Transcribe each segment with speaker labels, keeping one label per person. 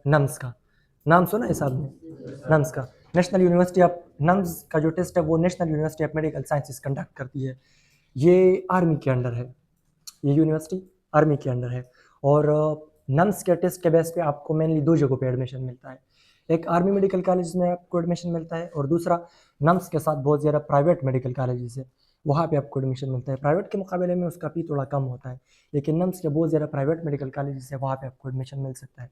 Speaker 1: Nums का। नाम सुना है साहब ने? नम्स का, नेशनल यूनिवर्सिटी ऑफ नम्स का जो टेस्ट है वो national university of medical sciences conduct करती है। ये आर्मी के अंडर है, ये यूनिवर्सिटी आर्मी के अंडर है। और नम्स के टेस्ट के बेस पे आपको मेनली दो जगहों पे एडमिशन मिलता है। एक आर्मी मेडिकल कॉलेज में आपको एडमिशन मिलता है, और दूसरा नम्स के साथ बहुत ज़्यादा प्राइवेट मेडिकल कॉलेजेस है, वहाँ पे आपको एडमिशन मिलता है। प्राइवेट के मुकाबले में उसका फी थोड़ा कम होता है, लेकिन नम्स के बहुत ज़्यादा प्राइवेट मेडिकल कॉलेजेस है, वहाँ पे आपको एडमिशन मिल सकता है।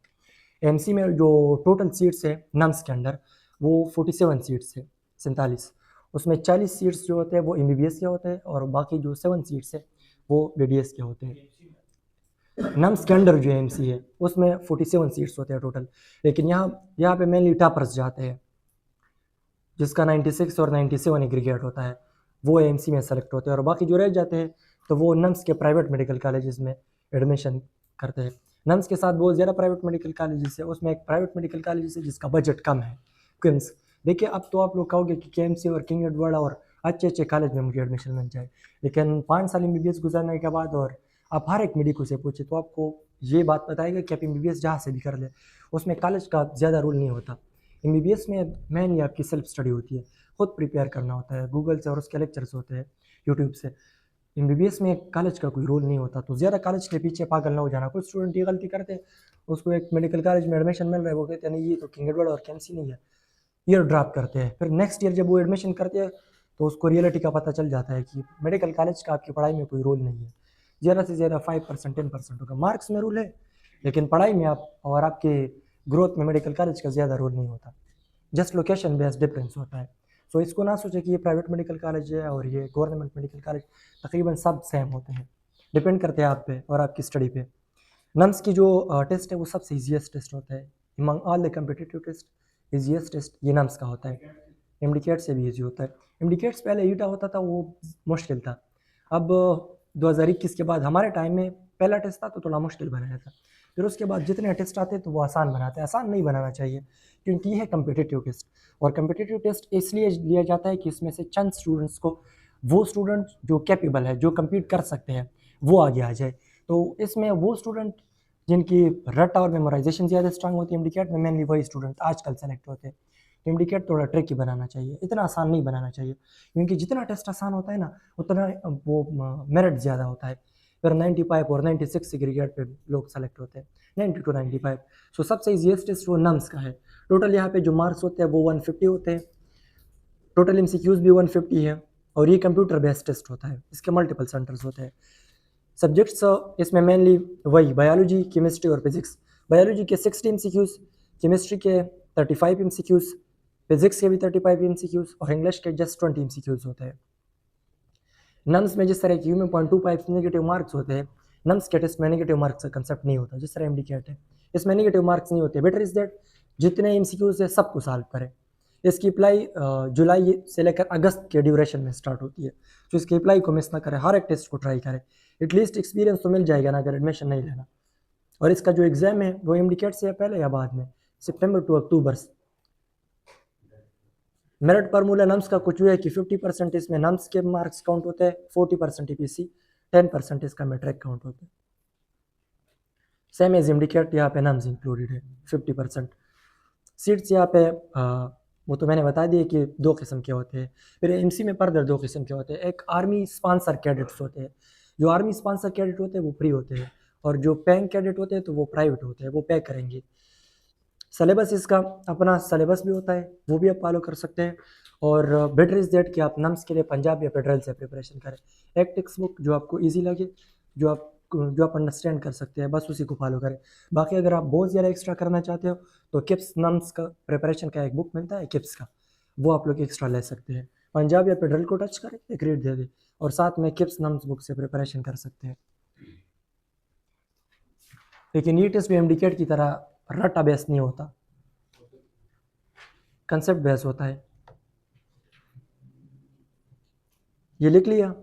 Speaker 1: एमसी में जो टोटल सीट्स है नम्स के अंदर वो 47 सीट्स है, 47। उसमें 40 सीट्स जो होते हैं वो एमबीबीएस के होते हैं, और बाकी जो 7 सीट्स है वो बीडीएस के होते हैं। नम्स के अंडर जो एमसी है उसमें 47 सीट्स होते हैं टोटल, लेकिन यहाँ पे मेनली टॉपर्स जाते हैं, जिसका 96 और 97 एग्रीगेट होता है, वो एमसी में सेलेक्ट होते हैं, और बाकी जो रह जाते हैं तो वो नम्स के प्राइवेट मेडिकल कॉलेजेस में एडमिशन करते हैं। नम्स के साथ बहुत ज़्यादा प्राइवेट मेडिकल कॉलेजेस है, उसमें एक प्राइवेट मेडिकल कॉलेज है जिसका बजट कम है, क्विम्स। देखिए, अब तो आप लोग कहोगे कि केएमसी और किंग एडवर्ड और अच्छे अच्छे कॉलेज में मुझे एडमिशन मिल जाए, लेकिन 5 साल एमबीबीएस गुजरने के बाद और आप हर एक मेडिको से पूछे तो आपको ये बात बताएगा कि आप एमबीबीएस जहाँ से भी कर ले, उसमें कॉलेज का ज़्यादा रोल नहीं होता। एमबीबीएस में मेनली आपकी सेल्फ स्टडी होती है, खुद प्रिपेयर करना होता है गूगल से, और उसके लेक्चर्स होते हैं यूट्यूब से। एमबीबीएस में कॉलेज का कोई रोल नहीं होता, तो ज़्यादा कॉलेज के पीछे पागल ना हो जाना। कुछ स्टूडेंट ये गलती करते हैं, उसको एक मेडिकल कॉलेज में एडमिशन मिल रहा है, वो कहते हैं नहीं ये तो किंग एडवर्ड और केएमसी नहीं है, ईयर ड्रॉप करते हैं। फिर नेक्स्ट ईयर जब वो एडमिशन करते हैं तो उसको रियलिटी का पता चल जाता है कि मेडिकल कॉलेज का आपकी पढ़ाई में कोई रोल नहीं है। ज़्यादा से ज़्यादा 5% 10% होगा, मार्क्स में रूल है, लेकिन पढ़ाई में आप और आपके ग्रोथ में मेडिकल कॉलेज का ज़्यादा रोल नहीं होता, जस्ट लोकेशन बेस्ड डिफरेंस होता है। सो इसको ना सोचे कि ये प्राइवेट मेडिकल कॉलेज है और ये गवर्नमेंट मेडिकल कॉलेज, तकरीबन सब सेम होते हैं, डिपेंड करते हैं आप पे और आपकी स्टडी पे। नम्स की जो टेस्ट है वो सबसे ईजीएस्ट टेस्ट होता है, among all the competitive test easiest test ये नम्स का होता है। एमडीकेट से भी ईजी होता है। एमडीकेट्स पहले ईटा होता था, वो मुश्किल था। अब 2021 के बाद हमारे टाइम में पहला टेस्ट था तो थोड़ा मुश्किल बनाया था, फिर उसके बाद जितने टेस्ट आते हैं तो वो आसान बनाते हैं। आसान नहीं बनाना चाहिए, क्योंकि ये है कम्पिटिटिव टेस्ट, और कम्पिटिटिव टेस्ट इसलिए लिया जाता है कि इसमें से चंद स्टूडेंट्स को, वो स्टूडेंट जो कैपेबल है, जो कम्पीट कर सकते हैं, वो आगे आ जाए। तो इसमें वो स्टूडेंट जिनकी रट्टा और मेमोराइजेशन ज़्यादा स्ट्रांग होती है, एमडीकेट में मेनली वही स्टूडेंट आजकल सेलेक्ट होते हैं। तो एमडीकेट थोड़ा ट्रिकी बनाना चाहिए, इतना आसान नहीं बनाना चाहिए, क्योंकि जितना टेस्ट आसान होता है ना उतना वो मेरिट ज़्यादा होता है। फिर 95 और 96 एग्रीगेट पे लोग सेलेक्ट होते हैं, 90 to 95। सो सबसे ईजीएस्ट टेस्ट वो नम्स का है। टोटल यहाँ पे जो मार्क्स होते हैं वो 150 होते हैं, टोटल एमसीक्यूज भी 150 है, और ये कंप्यूटर बेस्ड टेस्ट होता है, इसके मल्टीपल सेंटर्स होते हैं। सब्जेक्ट्स इसमें मेनली वही बायोलॉजी, केमिस्ट्री और फिजिक्स। बायोलॉजी के 60 एमसीक्यूज, केमिस्ट्री के 35 एमसीक्यूज, फिजिक्स के भी 35 एमसीक्यूज, और इंग्लिश के जस्ट 20 एमसीक्यूज होते हैं। नम्स में जिस तरह की में 0.25 नेगेटिव मार्क्स होते हैं, नम्स के टेस्ट में नेगेटिव मार्क्स का कंसेप्ट नहीं होता, जिस तरह एमडीकेट है इसमें नेगेटिव मार्क्स नहीं होते। बेटर इज दैट जितने एमसीक्यूज है सबको सॉल्व करें। इसकी अप्लाई जुलाई से लेकर अगस्त के ड्यूरेशन में स्टार्ट होती है, तो इसकी अप्लाई को मिस ना करें, हर एक टेस्ट को ट्राई करें। एटलीस्ट एक्सपीरियंस तो मिल जाएगा ना अगर एडमिशन नहीं लेना। और इसका जो एग्जाम है वो एमडीकेट से या पहले या बाद में, सितंबर टू अक्टूबर। मेरिट फार्मूला नम्स का कुछ है कि 50% इसमें नम्स के मार्क्स काउंट होते हैं, 40% ईपीसी, 10% इसका मैट्रिक काउंट होता है। सेम एज इंडिकेट यहाँ पे नम्स इंक्लूडेड है 50%। सीट्स यहाँ पे वो तो मैंने बता दिया कि दो किस्म के होते हैं। फिर एमसी में फर्दर दो किस्म के होते हैं, एक आर्मी स्पॉन्सर कैडेट्स होते हैं। जो आर्मी स्पॉन्सर कैडेट होते हैं वो फ्री होते हैं, और जो पेइंग कैडेट होते हैं तो वो प्राइवेट होते हैं, वो पे करेंगे। सिलेबस इसका अपना सिलेबस भी होता है, वो भी आप फॉलो कर सकते हैं। और बेटर इज दैट कि आप नम्स के लिए पंजाब या फेडरल से प्रिपरेशन करें। एक टेक्स्ट बुक जो आपको इजी लगे, जो आप अंडरस्टैंड कर सकते हैं, बस उसी को फॉलो करें। बाकी अगर आप बहुत ज़्यादा एक्स्ट्रा करना चाहते हो तो किप्स नम्स का प्रिपरेशन का एक बुक मिलता है किप्स का, वो आप लोग एक्स्ट्रा ले सकते हैं। पंजाब या फेडरल को टच करें, एक रीड दे दे, और साथ में किप्स नम्स बुक से प्रिपरेशन कर सकते हैं। लेकिन ये टेस्ट भी एमडीकेट की तरह रट्टा बेस नहीं होता, कंसेप्ट बेस होता है। ये लिख लिया।